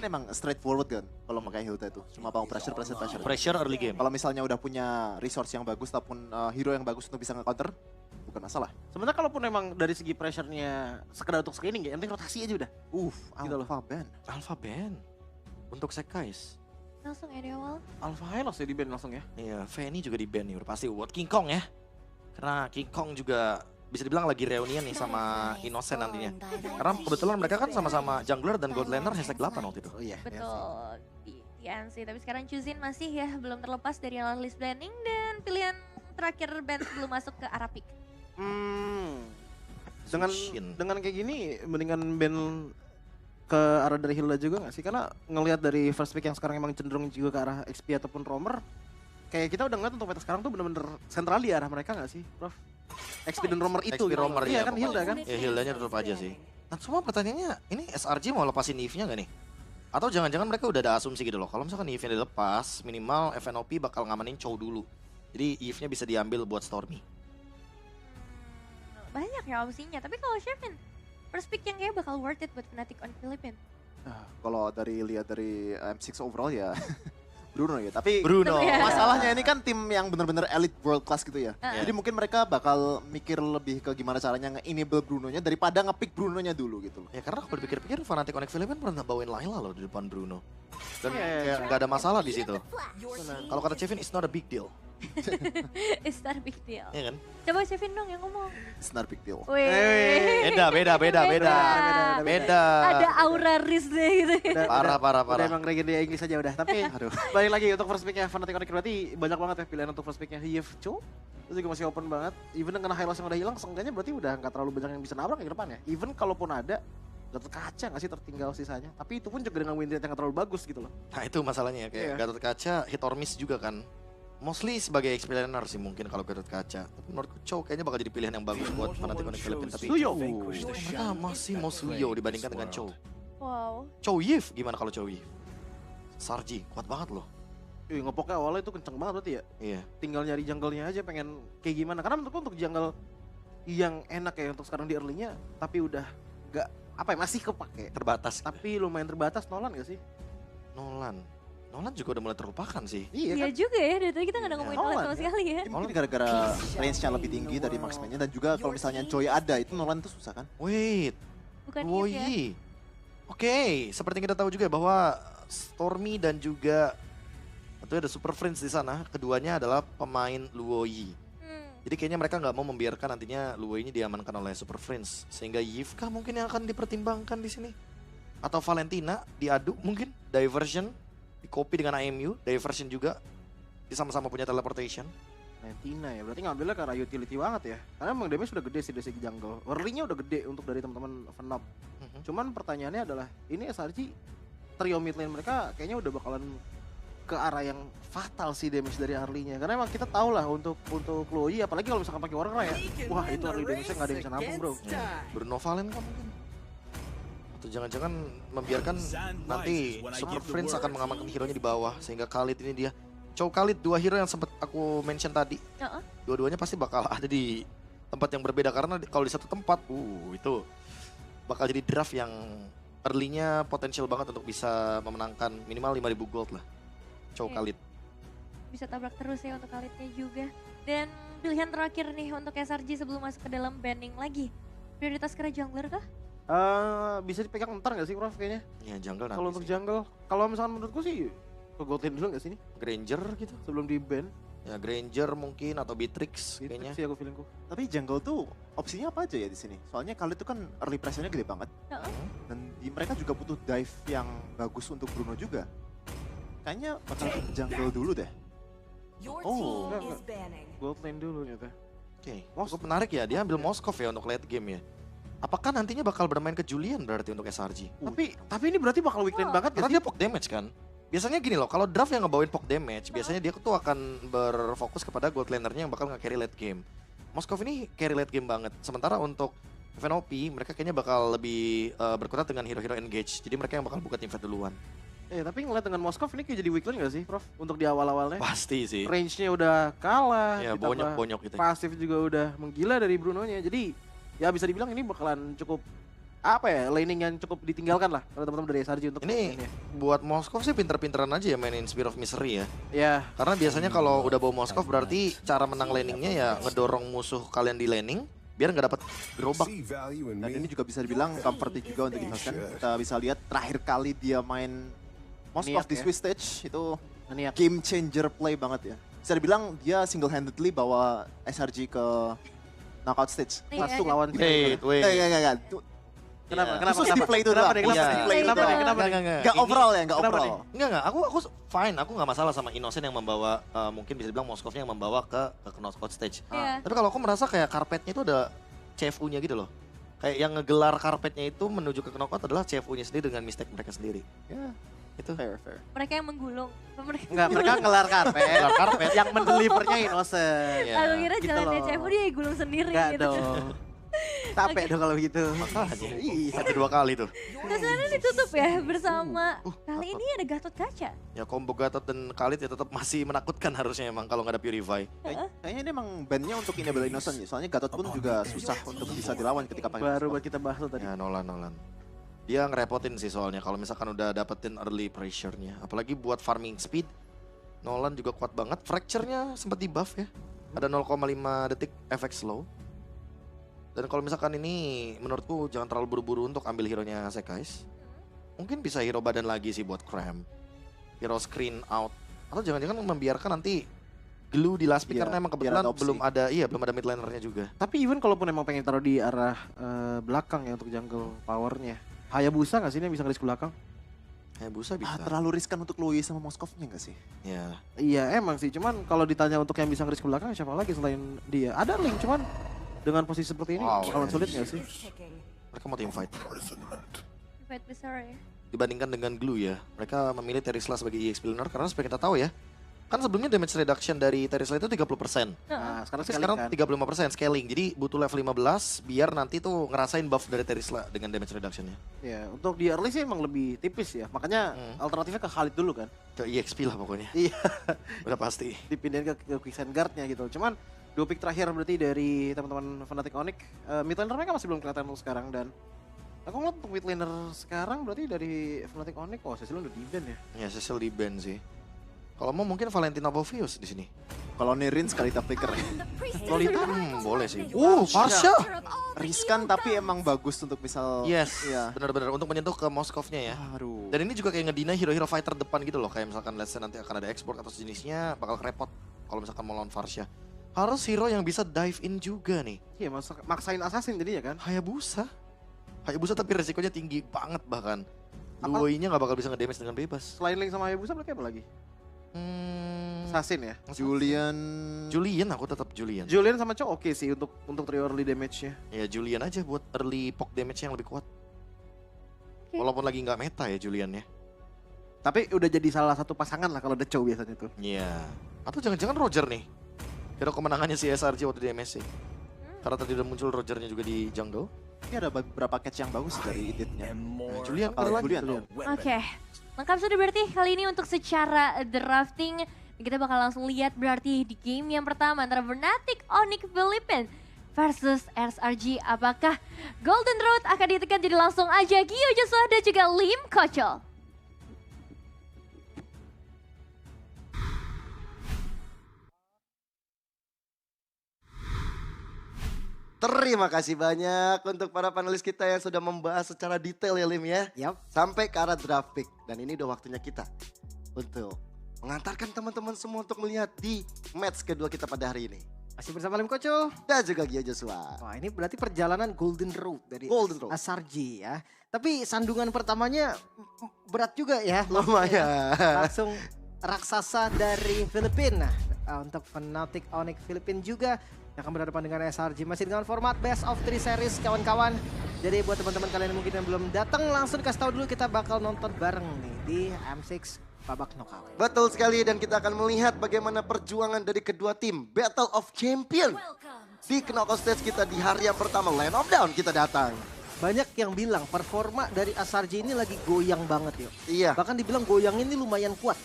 emang straightforward kan kalau pakai Hilda itu. Cuma mau pressure. Pressure early game. Kalau misalnya udah punya resource yang bagus ataupun hero yang bagus untuk bisa nge-counter, bukan masalah. Sebenarnya kalaupun emang dari segi pressure-nya sekedar untuk scaling ya, yang penting rotasi aja udah. Gitu loh. Alpha ban. Alpha ban untuk Sekais. Langsung ya di awal. Alpha Hylos ya di ban langsung ya. Iya, Fanny juga di ban nih, udah pasti buat King Kong ya. Karena King Kong juga bisa dibilang lagi reunian nih sama Innocent nantinya. Karena kebetulan mereka kan sama-sama jungler dan gold laner hashtag 8 waktu itu. Oh iya. Betul. Di TNC. Tapi sekarang Chuzin masih ya belum terlepas dari list blending dan pilihan terakhir band sebelum masuk ke arah pick. Dengan kayak gini mendingan band ke arah dari Hilda juga gak sih? Karena ngelihat dari first pick yang sekarang emang cenderung juga ke arah XP ataupun roamer, kayak kita udah ngeliat untuk meta sekarang tuh bener-bener sentral di arah mereka gak sih, Prof? XP dan roamer itu XP gitu. roamer Iya ya, kan Hilda kan? Ya Hildanya tetap aja sih. Nah cuma pertanyaannya, ini SRG mau lepasin Eve-nya gak nih? Atau jangan-jangan mereka udah ada asumsi gitu loh, kalau misalkan Eve-nya dilepas, minimal FNOP bakal ngamanin Chow dulu. Jadi Eve-nya bisa diambil buat Stormy. Banyak ya opsinya. Tapi kalau Shevin, first pick yang kayak bakal worth it buat Fnatic on Philippines. Kalau lihat dari M6 overall ya Bruno ya. Tapi Bruno. Iya. masalahnya ini kan tim yang benar-benar elite world class gitu ya. Iya. Jadi mungkin mereka bakal mikir lebih ke gimana caranya nge-enable Bruno-nya daripada nge-pick Bruno-nya dulu gitu loh. Ya karena kalau dipikir-pikir Fnatic Connect Philippines pernah bawain Layla loh di depan Bruno. Dan Iya. kayak nggak ada masalah di situ. Kalau kata Chevin, it's not a big deal. It's not a big deal. Iya kan? Coba Shevin dong yang ngomong. It's not a big deal. Wih. Beda. Ada aura risk deh gitu. Parah. Udah emang legenda Inggris aja udah. Tapi Aduh. balik lagi untuk first picknya Fnatic Connect berarti banyak banget ya pilihan untuk first picknya Yves Cho. Itu juga masih open banget. Even dengan Hylos yang udah hilang, seenggaknya berarti udah nggak terlalu banyak yang bisa nabrak ke depan ya. Even kalaupun ada, Gatot Kaca nggak sih tertinggal sisanya. Tapi itu pun juga dengan win rate yang nggak terlalu bagus gitu loh. Nah itu masalahnya kayak Iya. Gatot Kaca hit or miss juga kan. Mostly sebagai explainer sih mungkin kalau Gatot Kaca. Tapi menurutku Chow kayaknya bakal jadi pilihan yang bagus buat Fnatic Connect Philippines. Tapi Suyo. mereka masih mau Suyo dibandingkan dengan Chow. Wow. Chow Yif gimana kalau Chow Yif? Sarji kuat banget loh. Ngepoknya awalnya itu kenceng banget berarti ya. Iya. Tinggal nyari jungle-nya aja pengen kayak gimana. Karena menurutku untuk jungle yang enak ya untuk sekarang di early-nya. Tapi udah nggak, apa ya, masih kepake. Terbatas. Tapi lumayan terbatas Nolan gak sih? Nolan juga udah mulai terlupakan sih. Iya Iya kan? juga ya, dari tadi kita nggak ada ngomongin Nolan Nolan sama ya. sekali ya. Ini mungkin gara-gara range-nya lebih tinggi dari marksman-nya dan juga kalau misalnya Joy ada itu Nolan tuh susah kan? Wait, Bukan Eve ya. Luoyi. Oke, seperti yang kita tahu juga bahwa Stormy dan juga atau ada Super Friends di sana, keduanya adalah pemain Luoyi. Jadi kayaknya mereka nggak mau membiarkan nantinya Luoyi ini diamankan oleh Super Friends, sehingga Yivka mungkin yang akan dipertimbangkan di sini. Atau Valentina diadu mungkin, diversion, di-copy dengan IMU, diversion juga, dia sama-sama punya teleportation. Valentina ya, berarti ngambilnya karena utility banget ya. Karena emang damage udah gede sih dari segi jungle. Early-nya udah gede untuk dari teman-teman Fnatic. Cuman pertanyaannya adalah, ini SRG trio mid lane mereka kayaknya udah bakalan ke arah yang fatal sih damage dari early-nya. Karena emang kita tahu lah untuk Chloe, apalagi kalau misalkan pakai Warcry ya. Wah itu early damage-nya nggak ada yang bisa nampung bro. Bruno Valen kan mungkin. Atau jangan-jangan membiarkan nanti Super Friends akan mengamankan hero-nya di bawah, sehingga Khalid ini dia. Chow Khalid, dua hero yang sempat aku mention tadi. Dua-duanya pasti bakal ada di tempat yang berbeda, karena kalau di satu tempat, itu bakal jadi draft yang early-nya potensial banget untuk bisa memenangkan minimal 5.000 gold lah. Chow Khalid. Bisa tabrak terus ya untuk Khalidnya juga. Dan pilihan terakhir nih untuk SRG sebelum masuk ke dalam banning lagi. Prioritas kira jungler kah? Bisa dipegang ntar gak sih Prof kayaknya? Ya jungle nanti Kalau untuk sih. jungle, kalau misalkan menurutku sih ke gold lane dulu gak sih ini? Granger gitu. Sebelum di ban. Ya Granger mungkin atau Beatrix kayaknya. Sih aku feelingku. Tapi jungle tuh opsinya apa aja ya di sini? Soalnya Khalid itu kan early pressure-nya gede banget. Dan mereka juga butuh dive yang bagus untuk Bruno juga. Kayaknya bakal ke jungle dulu deh. Oh, Gold lane dulu ternyata. Oke, cukup menarik ya. Dia ambil Moskov ya untuk late game ya. Apakah nantinya bakal bermain ke Julian berarti untuk SRG? Tapi ini berarti bakal weak lane banget Karena gak sih? dia poke damage kan. Biasanya gini loh, kalau draft yang ngebawain poke damage, biasanya dia tuh akan berfokus kepada gold lanernya yang bakal nge-carry late game. Moskov ini carry late game banget. Sementara untuk FNOP, mereka kayaknya bakal lebih berkutat dengan hero-hero engage. Jadi mereka yang bakal buka teamfight duluan. Tapi ngeliat dengan Moskov ini kayak jadi weak lane gak sih Prof? Untuk di awal-awalnya. Pasti sih. Range-nya udah kalah. Ya ditambah bonyok-bonyok gitu. Pasif juga udah menggila dari Bruno-nya. Jadi ya bisa dibilang ini bakalan cukup apa ya, laning yang cukup ditinggalkan lah kalau teman-teman dari SRG untuk Ini mainnya. buat Moskov sih pinter-pinteran aja ya mainin Spear of Misery ya. Ya, Karena biasanya kalau udah bawa Moskov berarti cara menang laningnya ya ngedorong musuh kalian di laning biar nggak dapat gerobak. Dan ini juga bisa dibilang comforting juga untuk Innocent. Kita bisa lihat terakhir kali dia main Moskov Niat di ya. Swiss Stage itu niat. game changer play banget ya. Bisa dibilang dia single handedly bawa SRG ke knockout stage. Iya, Langsung iya. lawan Wait. Enggak. Kenapa? Khusus di play itu Kenapa doang. nih? Khusus Iya. di play itu Kenapa doang. nih? Kenapa nih? Enggak Ini- overall ya, enggak Kenapa overall. Enggak, aku fine, aku nggak masalah sama Innocent yang membawa, mungkin bisa dibilang Moskovnya yang membawa ke knockout stage. Iya. Tapi kalau aku merasa kayak karpetnya itu ada CFU-nya gitu loh. Kayak yang ngegelar karpetnya itu menuju ke knockout adalah CFU-nya sendiri dengan mistake mereka sendiri. Ya, Itu fair. Mereka yang menggulung. Mereka Enggak, mereka ngelar karpet. gelar karpet. Yang mendelivernya Innocent. Iya. Aku kira gitu jalannya loh. CFU dia gulung sendiri Enggak gitu. dong. Capek dong kalau begitu. Makanya. Iya. Sampai 2 kali tuh. Terus sekarang ditutup ya bersama kali ini ada Gatot Kaca. Ya combo Gatot dan Khalid ya tetap masih menakutkan harusnya emang kalau nggak ada Purify. Kayaknya ini emang bandnya untuk enable Innocent ya. Soalnya Gatot pun juga susah untuk bisa dilawan ketika pakai Baru Moskov. buat kita bahas tuh tadi. Ya Nolan. Dia ngerepotin sih soalnya kalau misalkan udah dapetin early pressure-nya. Apalagi buat farming speed, Nolan juga kuat banget. Fracture-nya sempat di buff ya. Ada 0,5 detik efek slow. Dan kalau misalkan ini menurutku jangan terlalu buru-buru untuk ambil hero-nya Sekais. Mungkin bisa hero badan lagi sih buat Cram. Hero screen out. Atau jangan-jangan membiarkan nanti glue di last pick Iya, karena emang biar kebetulan ada opsi. belum ada mid laner-nya juga. Tapi even kalaupun emang pengen taruh di arah belakang ya untuk jungle powernya. Hayabusa nggak sih ini yang bisa ngeris ke belakang? Hayabusa bisa. Terlalu riskan untuk Louis sama Moskovnya nggak sih? Ya. Iya emang sih, cuman kalau ditanya untuk yang bisa ngeris ke belakang siapa lagi selain dia? Ada Link, cuman dengan posisi seperti ini Wow. bakalan sulit nggak sih? Mereka mau team fight. Fight besar ya. Dibandingkan dengan Glue ya, mereka memilih Terisla sebagai EXP laner karena seperti kita tahu ya, kan sebelumnya damage reduction dari Terisla itu 30%. Nah, sekarang Tapi sekali sekarang kan. 35% scaling, jadi butuh level 15 biar nanti tuh ngerasain buff dari Terisla dengan damage reductionnya. Ya, untuk di early sih emang lebih tipis ya. Makanya alternatifnya ke Khalid dulu kan. Ke EXP lah pokoknya, Iya, udah pasti. dipindahin ke Quicksand Guard-nya gitu. Cuman 2 pick terakhir berarti dari teman-teman Fnatic Onyx, mid laner mereka masih belum kelihatan untuk sekarang dan aku ngeliat untuk mid laner sekarang berarti dari Fnatic Onyx, oh Cecil udah di-ban ya. Ya Cecil di ban sih. Kalau mau mungkin Valentina Bovius di sini. Kalau Nirin sekali tap flicker. Lolita boleh sih. Farsha. Riskan tapi emang bagus untuk misal. Yes, Iya. benar-benar untuk menyentuh ke Moskovnya ya. Aduh. Dan ini juga kayak ngedina hero-hero fighter depan gitu loh. Kayak misalkan let's say nanti akan ada export atau sejenisnya bakal repot kalau misalkan mau lawan Farsha. Harus hero yang bisa dive in juga nih. Iya, maksain assassin jadinya kan. Hayabusa tapi resikonya tinggi banget bahkan. Luoinya nggak bakal bisa ngedamage dengan bebas. Selain Link sama Hayabusa berarti apa lagi? Assassin ya. Julian aku tetap Julian. Julian sama Cho oke sih untuk trio early damage-nya. Ya Julian aja buat early poke damage yang lebih kuat. Oke. Walaupun lagi nggak meta ya Julian ya. Tapi udah jadi salah satu pasangan lah kalau ada Cho biasanya tuh. Iya. Atau jangan-jangan Roger nih. Hero kemenangannya si SRG waktu di MSC. Karena tadi udah muncul Rogernya juga di jungle. Ini ada beberapa catch yang bagus dari editnya. Julian Kalau ada lagi. Julian. Oke, lengkap sudah berarti kali ini untuk secara drafting. Kita bakal langsung lihat berarti di game yang pertama antara Fnatic Onyx Philippines versus SRG. Apakah Golden Road akan ditekan, jadi langsung aja Gio Joshua dan juga Lim Kocho. Terima kasih banyak untuk para panelis kita yang sudah membahas secara detail ya Lim ya. Yap. Sampai ke arah draft pick. Dan ini udah waktunya kita untuk mengantarkan teman-teman semua untuk melihat di match kedua kita pada hari ini. Masih bersama Lim Kocho. Dan juga Gio Joshua. Wah, ini berarti perjalanan Golden Road dari Golden Road. SRG ya. Tapi sandungan pertamanya berat juga ya. Lumayan. Langsung raksasa dari Filipina. Untuk Fnatic Onyx Philippines juga yang akan berhadapan dengan SRG. Masih dengan format best of 3 series kawan-kawan. Jadi buat teman-teman kalian yang mungkin yang belum datang, langsung kasih tahu dulu kita bakal nonton bareng nih di M6 babak knockout. Betul sekali, dan kita akan melihat bagaimana perjuangan dari kedua tim. Battle of Champion. Di knockout stage kita di hari yang pertama, Land of Down kita datang. Banyak yang bilang performa dari SRG ini lagi goyang banget yuk. Iya. Bahkan dibilang goyang ini lumayan kuat.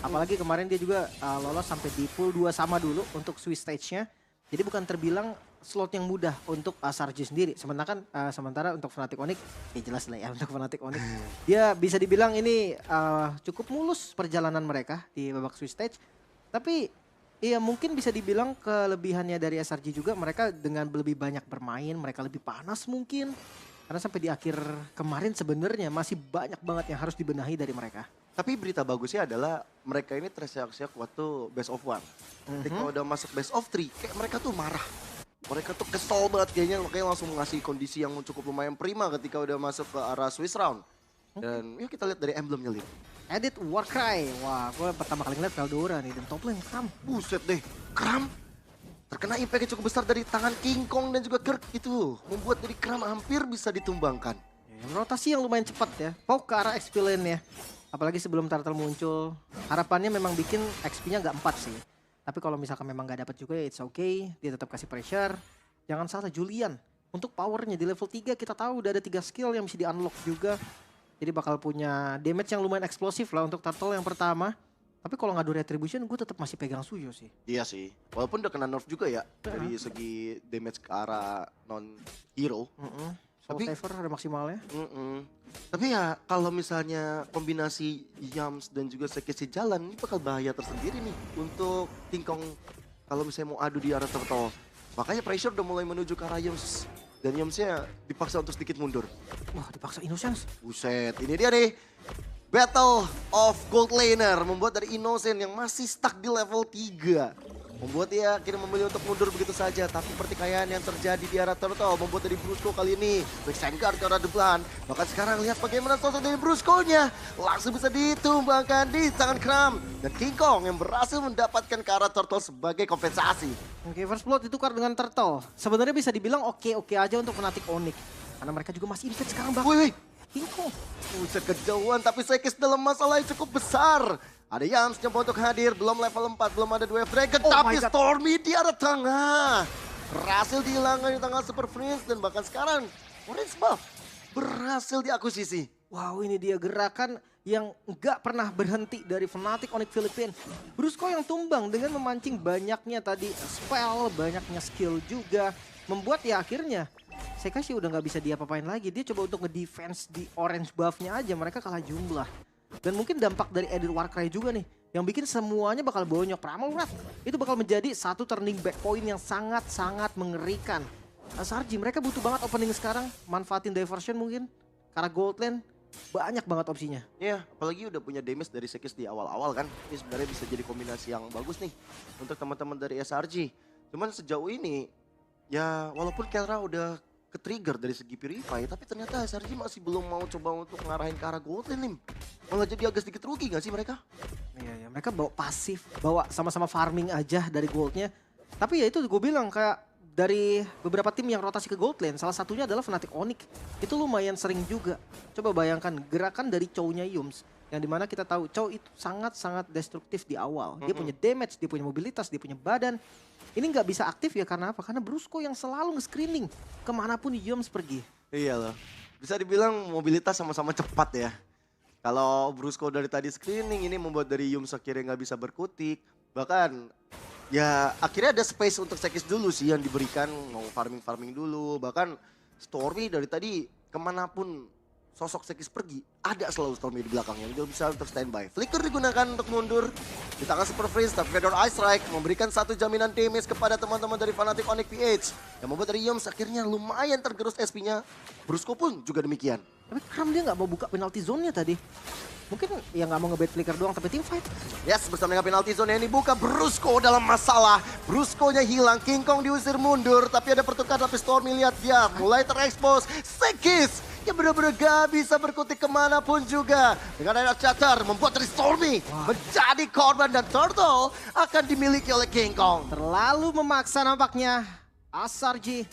Apalagi kemarin dia juga lolos sampai di pool 2 sama dulu untuk Swiss stage-nya. Jadi bukan terbilang slot yang mudah untuk SRG sendiri. Sementara untuk Fnatic Onyx, ya jelas lah ya untuk Fnatic Onyx. Dia bisa dibilang ini cukup mulus perjalanan mereka di babak Swiss stage. Tapi ya mungkin bisa dibilang kelebihannya dari SRG juga mereka dengan lebih banyak bermain, mereka lebih panas mungkin. Karena sampai di akhir kemarin sebenarnya masih banyak banget yang harus dibenahi dari mereka. Tapi berita bagusnya adalah mereka ini terseok-seok waktu best of 1. Ketika udah masuk best of 3, kayak mereka tuh marah. Mereka tuh kesel banget kayaknya, makanya langsung ngasih kondisi yang cukup lumayan prima ketika udah masuk ke arah Swiss round. Dan ya kita lihat dari emblemnya, Lin. Edit Warcry, wah gue pertama kali ngeliat Veldora nih dan top lane Kram. Buset deh, Kram. Terkena impact cukup besar dari tangan King Kong dan juga Kirk itu. Membuat dari Kram hampir bisa ditumbangkan. Rotasi yang lumayan cepat ya, poke ke arah XP lane ya. Apalagi sebelum Turtle muncul, harapannya memang bikin XP-nya nggak 4 sih. Tapi kalau misalkan memang nggak dapat juga ya it's okay, dia tetap kasih pressure. Jangan salah Julian, untuk powernya di level 3 kita tahu udah ada 3 skill yang bisa di-unlock juga. Jadi bakal punya damage yang lumayan eksplosif lah untuk Turtle yang pertama. Tapi kalau ngadu retribution gue tetap masih pegang Suyo sih. Iya sih, walaupun udah kena nerf juga ya dari segi damage ke arah non-hero. Soul Saver ada maksimalnya. Tapi ya kalau misalnya kombinasi Yams dan juga Sekisi jalan, ini bakal bahaya tersendiri nih untuk King Kong kalau misalnya mau adu di arah Turtle. Makanya pressure udah mulai menuju ke arah Yams. Dan Yamsnya dipaksa untuk sedikit mundur. Wah dipaksa Innocence. Buset, ini dia nih. Battle of Gold Laner membuat dari Innocent yang masih stuck di level 3. Membuat dia akhirnya memilih untuk mundur begitu saja. Tapi pertikaian yang terjadi di arah Turtle membuat dari Brusco kali ini Backside ke arah depan. Bahkan sekarang lihat bagaimana sosok dari Brusco-nya. Langsung bisa ditumbangkan di tangan Kram. Dan King Kong yang berhasil mendapatkan ke arah Turtle sebagai kompensasi. Oke, first blood ditukar dengan Turtle. Sebenarnya bisa dibilang oke-oke aja untuk Fnatic Onyx. Karena mereka juga masih invade sekarang bahkan. Wih, King Kong. Buset kejauhan tapi Sekis dalam masalah yang cukup besar. Ada Yams coba untuk hadir, belum level 4, belum ada 2 Dragon. Oh tapi my God. Stormy di arah tengah. Berhasil dihilangkan di tangan Super Prince dan bahkan sekarang Orange Buff berhasil diakuisisi. Wow, ini dia gerakan yang nggak pernah berhenti dari Fnatic Onyx Philippines. Brusco yang tumbang dengan memancing banyaknya tadi spell, banyaknya skill juga. Membuat ya akhirnya Sekasi udah nggak bisa diapa-apain lagi. Dia coba untuk nge-defense di orange buff-nya aja, mereka kalah jumlah. Dan mungkin dampak dari Edit Warcry juga nih, yang bikin semuanya bakal bonyok. Primal Wrath itu bakal menjadi satu turning back point yang sangat-sangat mengerikan. SRG mereka butuh banget opening sekarang, manfaatin diversion mungkin. Karena gold lane banyak banget opsinya. Ya, apalagi udah punya damage dari Sekis di awal-awal kan. Ini sebenarnya bisa jadi kombinasi yang bagus nih untuk teman-teman dari SRG. Cuman sejauh ini, ya walaupun Kelra udah ke-trigger dari segi Purify, tapi ternyata SRG masih belum mau coba untuk ngarahin ke arah gold lane, Lim. Malah jadi agak sedikit rugi gak sih mereka? Iya, mereka bawa pasif, bawa sama-sama farming aja dari goldnya. Tapi ya itu gue bilang kayak dari beberapa tim yang rotasi ke gold lane, salah satunya adalah Fnatic Onyx. Itu lumayan sering juga. Coba bayangkan gerakan dari Chow-nya Yums, yang dimana kita tahu Chow itu sangat-sangat destruktif di awal. Dia punya damage, dia punya mobilitas, dia punya badan. Ini nggak bisa aktif ya karena apa? Karena Brusco yang selalu nge-screening kemanapun Yums pergi. Iya loh. Bisa dibilang mobilitas sama-sama cepat ya. Kalau Brusco dari tadi screening, ini membuat dari Yums akhirnya nggak bisa berkutik. Bahkan ya akhirnya ada space untuk Sekis dulu sih yang diberikan. Mau farming-farming dulu. Bahkan Stormy dari tadi kemanapun sosok Sekis pergi, ada selalu Stormy di belakangnya. Dia bisa untuk standby. Flicker digunakan untuk mundur di tangan Super Freeze, tapi Fedor Ice Strike memberikan satu jaminan damage kepada teman-teman dari Fnatic Onyx PH. Yang membuat dari Yums akhirnya lumayan tergerus SP-nya. Brusco pun juga demikian. Tapi Kram dia nggak mau buka penalty zone-nya tadi. Mungkin ya nggak mau nge-bait flicker doang, tapi team fight. Yes, bersama dengan penalty zone yang dibuka, Brusco dalam masalah. Brusco-nya hilang, King Kong diusir mundur, tapi ada pertukaran, tapi Stormy lihat dia mulai terekspos. Sekis yang benar-benar gak bisa berkutik kemanapun juga. Dengan ada cacar membuat dari Stormy menjadi korban dan Turtle akan dimiliki oleh King Kong. Terlalu memaksa nampaknya. SRG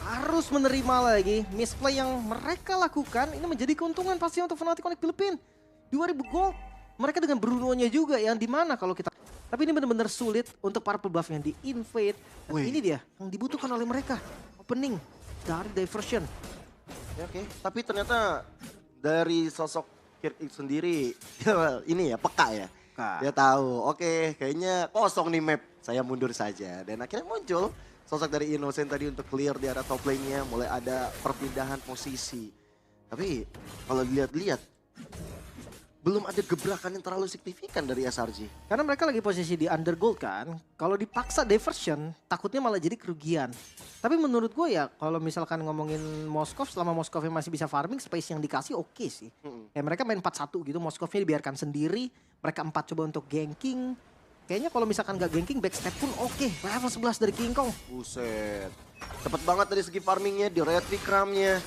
harus menerima lagi misplay yang mereka lakukan. Ini menjadi keuntungan pasti untuk Fnatic Onyx Philippines. 2000 gold. Mereka dengan Bruno-nya juga yang dimana kalau kita... Tapi ini benar-benar sulit untuk purple buff yang di-invade. Dan ini dia yang dibutuhkan oleh mereka. Opening dari diversion. Ya, oke. Tapi ternyata dari sosok Kirk sendiri ini ya peka ya. Dia tahu, oke, kayaknya kosong nih map. Saya mundur saja. Dan akhirnya muncul sosok dari Innocent tadi untuk clear di area top lane-nya, mulai ada perpindahan posisi. Tapi kalau dilihat-lihat, belum ada gebrakan yang terlalu signifikan dari SRG. Karena mereka lagi posisi di undergold kan. Kalau dipaksa diversion, takutnya malah jadi kerugian. Tapi menurut gue ya, kalau misalkan ngomongin Moskov, selama Moskovnya masih bisa farming, space yang dikasih oke sih. Kayak mereka main 4-1 gitu, Moskovnya dibiarkan sendiri. Mereka 4 coba untuk ganking. Kayaknya kalau misalkan gak ganking, backstep pun oke. Level 11 dari King Kong. Buset. Cepet banget dari segi farmingnya, di retri cramnya.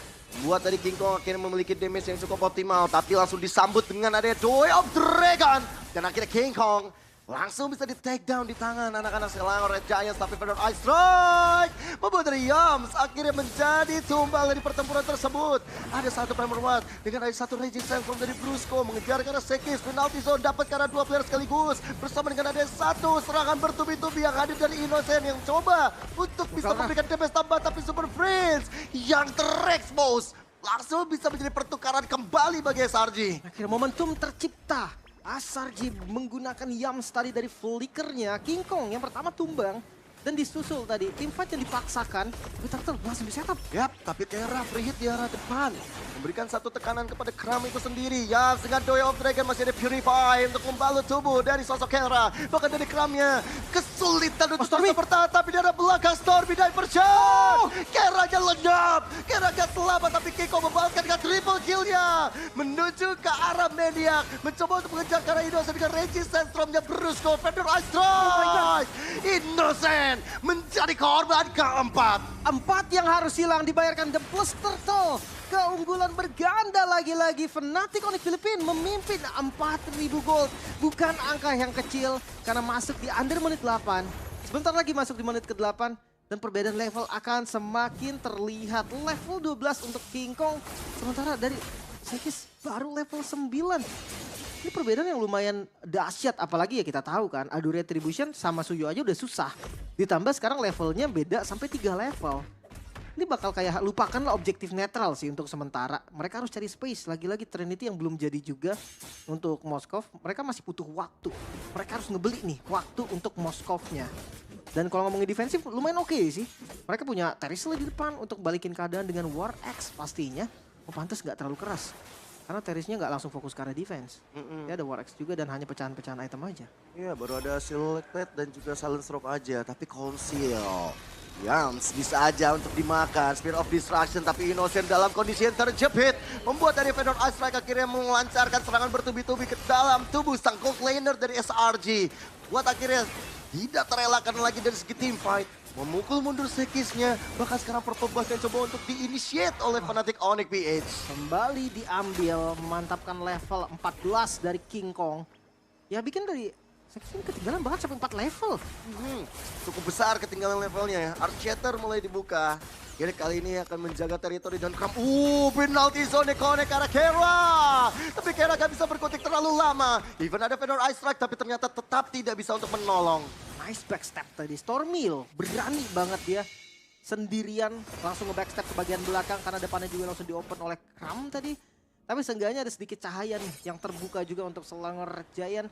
Buat dari King Kong akhirnya memiliki damage yang cukup optimal. Tapi langsung disambut dengan adanya Way of Dragon. Dan akhirnya King Kong langsung bisa di take down di tangan anak-anak Selangor Red Giants. Tapi Feather Ice Strike membuat dari Yams akhirnya menjadi tumbal dari pertempuran tersebut. Ada satu Primer Watt dengan ada satu Raging Sandstorm dari Brusco mengejar karena Sekis. Penalty zone dapat karena 2 player sekaligus. Bersama dengan ada satu serangan bertubi-tubi yang hadir dari Innocent yang coba untuk bisa memberikan damage tambah. Tapi Super Prince yang terexpose langsung bisa menjadi pertukaran kembali bagi SRG. Akhirnya momentum tercipta. SRG menggunakan Yams tadi dari flickernya. King Kong yang pertama tumbang. Dan disusul tadi, teamfight yang dipaksakan. Tapi Turtle langsung di setup. Yap, tapi Terra free hit di arah depan. Memberikan satu tekanan kepada Kram itu sendiri. Yap, dengan Way of Dragon masih ada Purify untuk membalut tubuh dari sosok Terra. Bahkan dari Kramnya kesulitan untuk bisa bertahan. Tapi dari belakang Stormy Diversion. Keranya lenyap. Keranya selamat, tapi Kiko membalaskan dengan triple kill-nya. Menuju ke arah Maniac. Mencoba untuk mengejar karena Innocent dengan Reggie Sandstorm-nya Brusco. Feather Ice Strike. Innocent menjadi korban keempat. 4 yang harus hilang dibayarkan The Plus Turtle. Keunggulan berganda lagi-lagi. Fnatic Onyx Philippines memimpin 4.000 gold. Bukan angka yang kecil karena masuk di under menit 8. Sebentar lagi masuk di menit ke-8. Dan perbedaan level akan semakin terlihat. Level 12 untuk King Kong. Sementara dari Sekis baru level 9. Ini perbedaan yang lumayan dahsyat, apalagi ya kita tahu kan, Adu Retribution sama Suyo aja udah susah. Ditambah sekarang levelnya beda sampai 3 level. Ini bakal kayak lupakanlah objektif netral sih untuk sementara. Mereka harus cari space, lagi-lagi Trinity yang belum jadi juga untuk Moskov. Mereka masih butuh waktu. Mereka harus ngebeli nih waktu untuk Moskovnya. Dan kalau ngomongin defensif lumayan oke sih. Mereka punya Terisla di depan untuk balikin keadaan dengan War X pastinya. Oh pantas nggak terlalu keras. Karena Terisnya nggak langsung fokus ke arah defense. Dia ada War X juga dan hanya pecahan-pecahan item aja. Iya, baru ada Selected dan juga Silence Rope aja. Tapi Conceal, Yams bisa aja untuk dimakan. Spear of Destruction, tapi Innocent dalam kondisi yang terjepit. Membuat dari Feather Ice Strike akhirnya melancarkan serangan bertubi-tubi ke dalam tubuh sang gold laner dari SRG. Buat akhirnya tidak terelakkan lagi dari segi team fight. Memukul mundur Sekisnya, bahkan sekarang Purple Blast yang coba untuk di-initiate oleh Fnatic Onyx PH. Kembali diambil, memantapkan level 14 dari King Kong. Ya bikin dari Sekis ini ketinggalan banget sampai 4 level. Cukup besar ketinggalan levelnya ya. Archater mulai dibuka. Kira kali ini akan menjaga teritori dan Kram. Penalty zone connect ke arah Kera. Tapi Kera gak bisa berkutik terlalu lama. Even ada Feather Ice Strike tapi ternyata tetap tidak bisa untuk menolong. Nice backstep tadi, Stormil berani banget dia. Sendirian langsung nge-backstep ke bagian belakang karena depannya juga langsung di-open oleh Kram tadi. Tapi seenggaknya ada sedikit cahaya nih yang terbuka juga untuk Selangor Red Giant.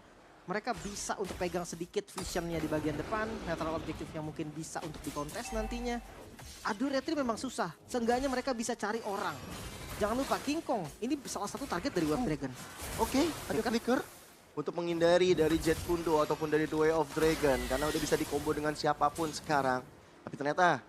Mereka bisa untuk pegang sedikit visionnya di bagian depan. Netral objektif yang mungkin bisa untuk dikontes nantinya. Adu retri memang susah. Seenggaknya mereka bisa cari orang. Jangan lupa King Kong, ini salah satu target dari Web Dragon. Oke, ada flicker untuk menghindari dari Jet Kundo ataupun dari The Way of Dragon. Karena udah bisa dikombo dengan siapapun sekarang. Tapi ternyata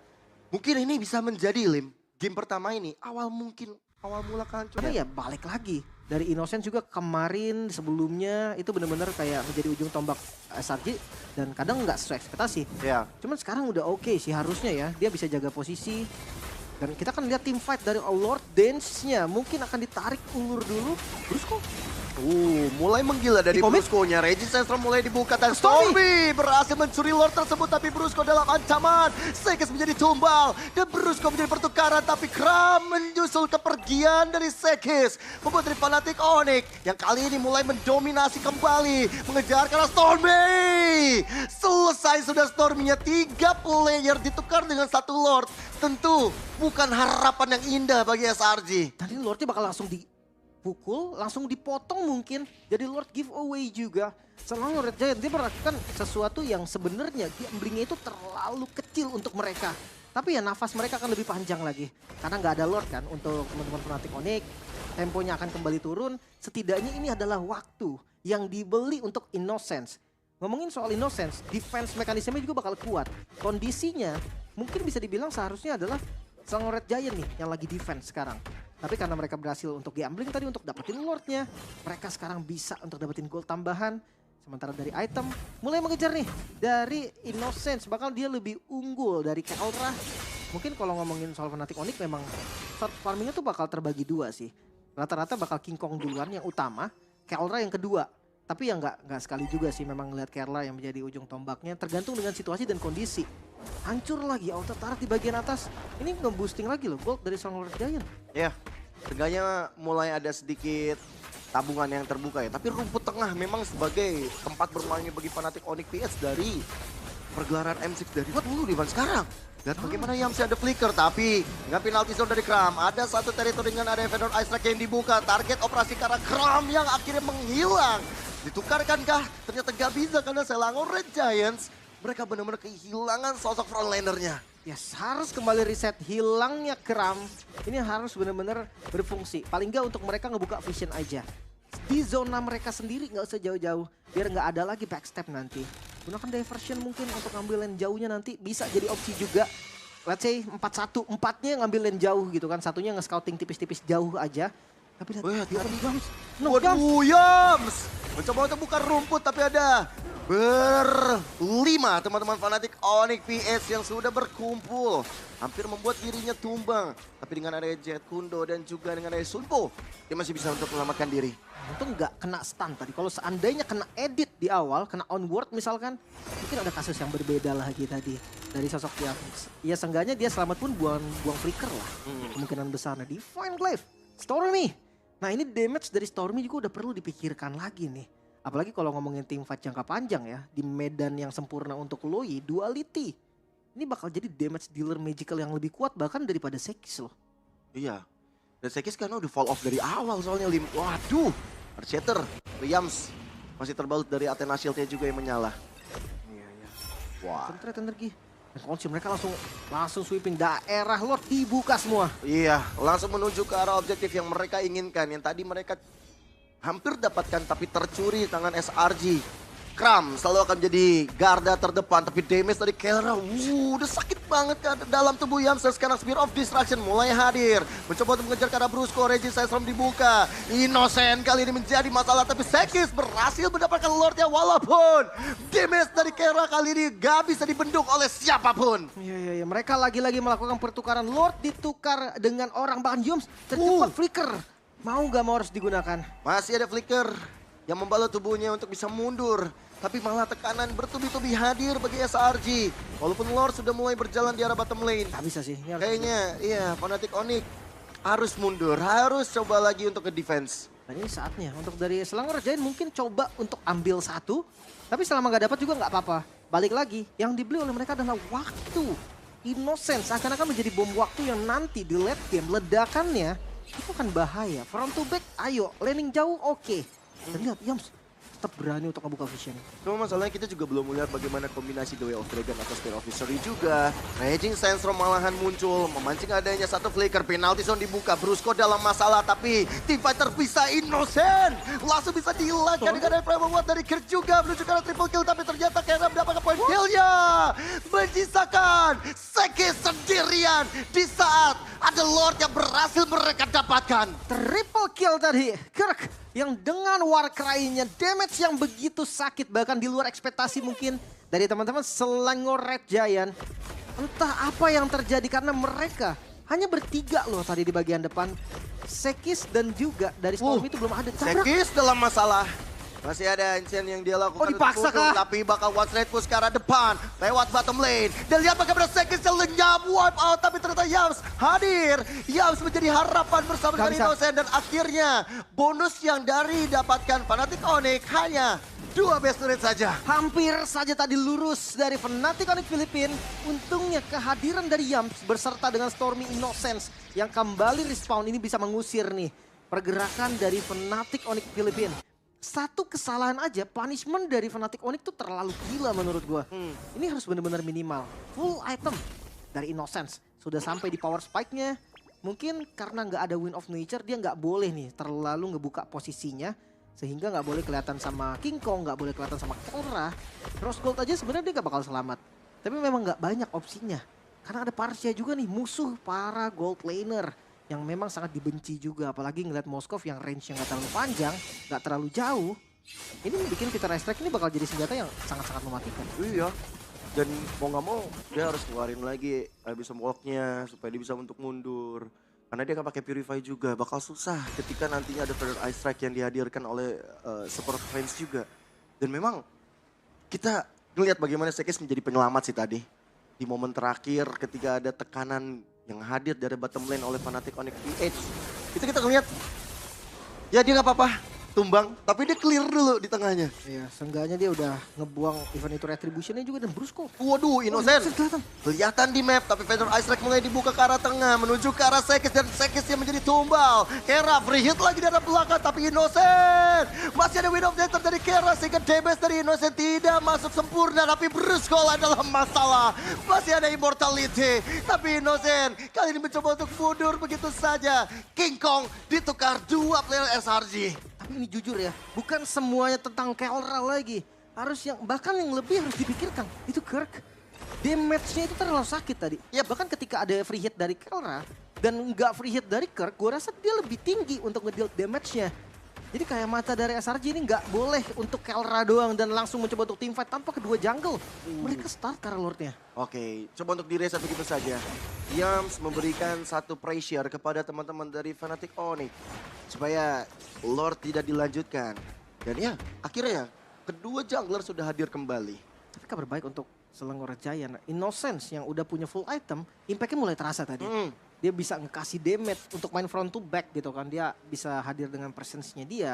mungkin ini bisa menjadi game pertama ini. Awal mula kehancuran. Karena ya balik lagi. Dari Innocent juga kemarin sebelumnya itu benar-benar kayak menjadi ujung tombak SRG. Dan kadang nggak sesuai ekspektasi. Ya. Cuman sekarang udah oke sih harusnya ya. Dia bisa jaga posisi. Dan kita kan lihat team fight dari Lord Dance-nya. Mungkin akan ditarik ulur dulu. Brusco. Mulai menggila dari Brusco-nya. Reggie Sandstorm mulai dibuka dan Stormy berhasil mencuri Lord tersebut. Tapi Brusco dalam ancaman. Sekis menjadi tumbal. Dan Brusco menjadi pertukaran. Tapi Kram menyusul kepergian dari Sekis. Membuat dari Fnatic Onyx. Yang kali ini mulai mendominasi kembali. Mengejar karena Stormy. Selesai sudah Stormy-nya. 3 player ditukar dengan 1 Lord. Tentu bukan harapan yang indah bagi SRG. Tadi Lordnya bakal langsung dipukul, langsung dipotong mungkin. Jadi Lord giveaway juga. Selangor Red Giant dia melakukan sesuatu yang sebenarnya gamblingnya itu terlalu kecil untuk mereka. Tapi ya nafas mereka akan lebih panjang lagi. Karena nggak ada Lord kan untuk teman-teman Fnatic Onyx. Temponya akan kembali turun. Setidaknya ini adalah waktu yang dibeli untuk Innocence. Ngomongin soal Innocence, defense mekanismenya juga bakal kuat. Kondisinya mungkin bisa dibilang seharusnya adalah Selangor Red Giant nih yang lagi defense sekarang. Tapi karena mereka berhasil untuk gambling tadi untuk dapetin Lordnya, mereka sekarang bisa untuk dapetin gold tambahan. Sementara dari item, mulai mengejar nih dari Innocence. Bakal dia lebih unggul dari Keldra. Mungkin kalau ngomongin soal Fnatic Onyx memang short farmingnya tuh bakal terbagi dua sih. Rata-rata bakal King Kong duluan yang utama, Keldra yang kedua. Tapi ya nggak sekali juga sih memang ngeliat Keldra yang menjadi ujung tombaknya. Tergantung dengan situasi dan kondisi. Hancur lagi auto turret di bagian atas. Ini nge-boosting lagi loh gold dari Selangor Red Giant. Ya, seenggaknya mulai ada sedikit tabungan yang terbuka ya. Tapi rumput tengah memang sebagai tempat bermainnya bagi Fnatic Onyx PS dari pergelaran M6 dari dulu Divan sekarang. Lihat bagaimana Yamsi ada flicker, tapi dengan penalti zone dari Kram. Ada satu teritori dengan ada Vendor Ice Strike yang dibuka. Target operasi karena Kram yang akhirnya menghilang. Ditukarkankah? Ternyata gak bisa karena Selangor Red Giants. Mereka benar-benar kehilangan sosok frontlanernya. Yes, harus kembali reset. Hilangnya Kram. Ini harus benar-benar berfungsi. Paling nggak untuk mereka ngebuka vision aja. Di zona mereka sendiri nggak usah jauh-jauh. Biar nggak ada lagi backstep nanti. Gunakan diversion mungkin untuk ngambil lane jauhnya nanti. Bisa jadi opsi juga. Let's say 4-1. 4-nya ngambil lane jauh gitu kan. Satunya nge-scouting tipis-tipis jauh aja. Tapi lihat, Yams. Waduh, Yams. Mencoba untuk buka rumput tapi ada berlima teman-teman Fnatic Onyx PS yang sudah berkumpul. Hampir membuat dirinya tumbang. Tapi dengan ada Jet Kundo dan juga dengan ada Sunpo, dia masih bisa untuk menyelamatkan diri. Untung nggak kena stun tadi. Kalau seandainya kena edit di awal, kena onward misalkan, mungkin ada kasus yang berbeda lagi tadi. Dari sosok yang, ya seenggaknya dia selamat pun buang flicker lah. Kemungkinan besarnya. Divine Glaive, Stormy. Nah ini damage dari Stormy juga udah perlu dipikirkan lagi nih. Apalagi kalau ngomongin tim fight jangka panjang ya. Di medan yang sempurna untuk Loi, Duality. Ini bakal jadi damage dealer magical yang lebih kuat bahkan daripada Sekis loh. Iya. Dan Sekis karena udah fall off dari awal soalnya. Waduh. Earthshatter, Yams masih terbalut dari Athena Shield-nya juga yang menyala. Iya. Wah. Concentrate energi. Dan konsum mereka langsung sweeping daerah Lord dibuka semua. Iya, langsung menuju ke arah objektif yang mereka inginkan. Yang tadi mereka hampir dapatkan tapi tercuri tangan SRG. Kram selalu akan menjadi garda terdepan. Tapi damage dari Keldra, udah sakit banget ke dalam tubuh Yams. Sekarang Spear of Distraction mulai hadir. Mencoba untuk mengejar ke arah Brusco, Regis Sandstrom dibuka. Innocent kali ini menjadi masalah. Tapi Sekis berhasil mendapatkan Lordnya. Walaupun damage dari Keldra kali ini gak bisa dibendung oleh siapapun. Iya. Mereka lagi-lagi melakukan pertukaran. Lord ditukar dengan orang. Bahkan Yums tercepat flicker. Mau gak mau harus digunakan. Masih ada flicker yang membalut tubuhnya untuk bisa mundur. Tapi malah tekanan bertubi-tubi hadir bagi SRG. Walaupun Lord sudah mulai berjalan di arah bottom lane. Gak bisa sih. Kayaknya iya Fnatic Onyx harus mundur. Harus coba lagi untuk ke defense. Dan ini saatnya untuk dari Selangor Giant mungkin coba untuk ambil satu. Tapi selama gak dapat juga gak apa-apa. Balik lagi, yang dibeli oleh mereka adalah waktu. Innocence akan menjadi bom waktu yang nanti di late game ledakannya itu akan bahaya. Front to back, ayo. Laning jauh, oke. Dan lihat, Yams tetap berani untuk membuka vision. Cuma masalahnya kita juga belum melihat bagaimana kombinasi The Way of Dragon atau Spear of History juga. Raging Sandstorm malahan muncul, memancing adanya satu flicker, penalti zone dibuka, Brusco dalam masalah, tapi tim fighter bisa Innocent. Langsung bisa dihilangkan dengan frame membuat dari Kirk juga, menuju ke arah triple kill, tapi ternyata Keldra mendapatkan poin killnya. Menyisakan Sekis sendirian di saat ada Lord yang berhasil mereka dapatkan. Triple kill tadi, Kirk yang dengan Warcry-nya damage yang begitu sakit bahkan di luar ekspektasi mungkin dari teman-teman Selangor Red Giant. Entah apa yang terjadi karena mereka hanya bertiga loh tadi di bagian depan. Sekis dan juga dari Storm itu belum ada. Sekis dalam masalah. Masih ada Ancient yang dia lakukan. Oh, dipaksa kah? Tapi bakal one straight push ke arah depan. Lewat bottom lane. Dan lihat bagaimana Sekis yang lenyap wipe out. Tapi ternyata Yams hadir. Yams menjadi harapan bersama dengan Innocent. Dan akhirnya bonus yang dari dapatkan Fnatic Onyx hanya 2 best rate saja. Hampir saja tadi lurus dari Fnatic Onyx Filipina. Untungnya kehadiran dari Yams berserta dengan Stormy Innocence yang kembali respawn ini bisa mengusir nih pergerakan dari Fnatic Onyx Philippines. Satu kesalahan aja, punishment dari Fnatic Onyx tuh terlalu gila menurut gua. Ini harus benar-benar minimal. Full item dari Innocence. Sudah sampai di power spike-nya. Mungkin karena nggak ada Wind of Nature, dia nggak boleh nih terlalu ngebuka posisinya. Sehingga nggak boleh kelihatan sama King Kong, nggak boleh kelihatan sama Kelra. Rose Gold aja sebenarnya dia nggak bakal selamat. Tapi memang nggak banyak opsinya. Karena ada Parsia juga nih, musuh para gold laner. Yang memang sangat dibenci juga, apalagi ngeliat Moskov yang range-nya nggak terlalu panjang, nggak terlalu jauh. Ini bikin Peter Strike ini bakal jadi senjata yang sangat-sangat mematikan. Iya. Dan mau nggak mau dia harus keluarin lagi Abyssal Walk-nya supaya dia bisa untuk mundur. Karena dia nggak pakai Purify juga, bakal susah ketika nantinya ada Feather Ice Strike yang dihadirkan oleh Super Friends juga. Dan memang kita ngelihat bagaimana Sekis menjadi penyelamat sih tadi. Di momen terakhir ketika ada tekanan yang hadir dari bottom lane oleh Fnatic Onyx PH. Itu kita ngeliat, ya dia nggak apa-apa, tumbang, tapi dia clear dulu di tengahnya. Iya, seenggaknya dia udah ngebuang event itu retribution-nya juga dan Brusco. Waduh, Innocent. Kelihatan. Kelihatan di map, tapi Feather Ice Strike mulai dibuka ke arah tengah, menuju ke arah Sekis, dan Sekis yang menjadi tumbal. Kera free hit lagi dari belakang, tapi Innocent. Masih ada Wind of Nature dari Kera, sehingga damage dari Innocent tidak masuk sempurna, tapi Brusco adalah masalah. Masih ada Immortality, tapi Innocent kali ini mencoba untuk mundur begitu saja. King Kong ditukar 2 player SRG. Tapi ini jujur ya, bukan semuanya tentang Kelra lagi. Harus yang, bahkan yang lebih harus dipikirkan, itu Kirk. Damage-nya itu terlalu sakit tadi. Ya bahkan ketika ada free hit dari Kelra dan nggak free hit dari Kirk, gue rasa dia lebih tinggi untuk ngedeal damage-nya. Jadi kayak mata dari SRG ini nggak boleh untuk Kelra doang dan langsung mencoba untuk teamfight tanpa kedua jungle. Mereka start karena Lord-nya. Oke, coba untuk di-reset begitu saja. Yams memberikan satu pressure kepada teman-teman dari Fnatic Onyx. Supaya Lord tidak dilanjutkan. Dan ya, akhirnya kedua jungler sudah hadir kembali. Tapi kabar baik untuk Selangor Giant. Innocence yang udah punya full item, impact-nya mulai terasa tadi. Dia bisa ngekasih damage untuk main front to back gitu kan. Dia bisa hadir dengan presence-nya dia.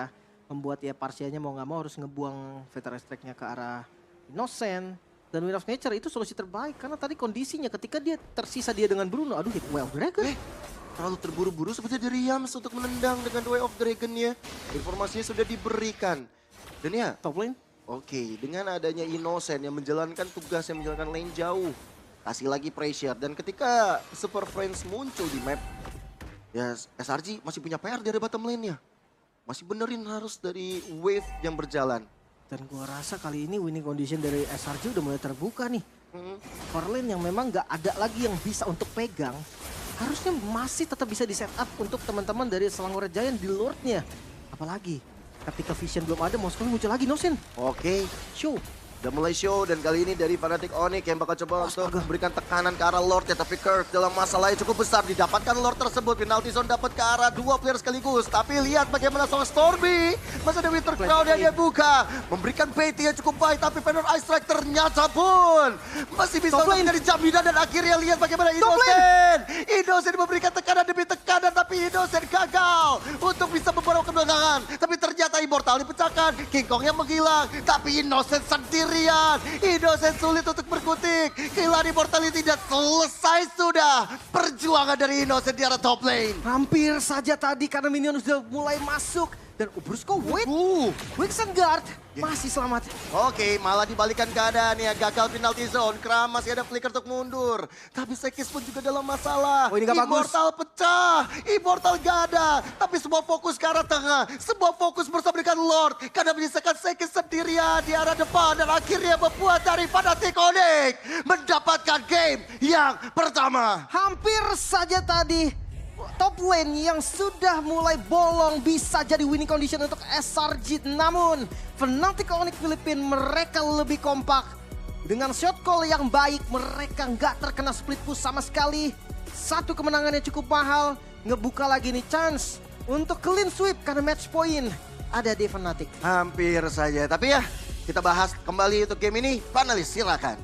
Membuat ya Parsianya mau nggak mau harus ngebuang Feather Strike-nya ke arah Innocent. Dan Wind of Nature itu solusi terbaik. Karena tadi kondisinya ketika dia tersisa dia dengan Bruno. Aduh, hit Way of Dragon. Terlalu terburu-buru seperti dari Yams untuk menendang dengan Way of Dragon-nya. Informasinya sudah diberikan. Dan ya, Top lane. oke, dengan adanya Innocent yang menjalankan tugas, yang menjalankan lane jauh. Kasih lagi pressure. Dan ketika Super Friends muncul di map, ya SRG masih punya PR dari bottom lane-nya. Masih benerin harus dari wave yang berjalan. Dan gua rasa kali ini winning condition dari SRG udah mulai terbuka nih. Core lane yang memang nggak ada lagi yang bisa untuk pegang. Harusnya masih tetap bisa di setup untuk teman-teman dari Selangor Giant di Lord-nya. Apalagi ketika Vision belum ada, Moskov muncul lagi Nosin. Oke, Show. udah mulai show dan kali ini dari Fnatic Onyx yang bakal coba untuk memberikan tekanan ke arah Lord ya. Tapi Kirk dalam masalah yang cukup besar didapatkan Lord tersebut. Penalty zone dapat ke arah 2 player sekaligus. Tapi lihat bagaimana sama Stormy. Masih ada Winter Crown yang dia buka. Memberikan bait yang cukup baik tapi Feather Ice Strike ternyata pun masih bisa menjadi jaminan. Dan akhirnya lihat bagaimana Innocent memberikan tekanan demi tekanan. Tapi Innocent gagal untuk bisa membawa kemenangan. Tapi ternyata Immortal dipecahkan. King Kong yang menghilang. Tapi Innocent sendiri. Innocent sulit untuk berkutik. Kehilangan Immortality dan selesai sudah perjuangan dari Innocent di arah top lane. Hampir saja tadi karena minion sudah mulai masuk. Dan Brusco wait. Wixen guard masih selamat. Oke, malah dibalikan keadaan ya. Gagal penalty zone. Kram masih ada flicker untuk mundur. Tapi Sekis pun juga dalam masalah. Oh, ini gak bagus. Immortal pecah. Immortal gak ada. Tapi semua fokus ke arah tengah. Semua fokus bersama dengan Lord. Karena menyisakan Sekis sendirian di arah depan. Dan akhirnya membuat dari Fnatic Onyx mendapatkan game yang pertama. Hampir saja tadi top lane yang sudah mulai bolong bisa jadi winning condition untuk SRG. Namun Fnatic Onyx Philippines mereka lebih kompak. Dengan shot call yang baik mereka nggak terkena split push sama sekali. Satu kemenangannya cukup mahal. Ngebuka lagi nih chance untuk clean sweep karena match point ada di Fnatic. Hampir saja. Tapi ya kita bahas kembali untuk game ini. Panelis silakan.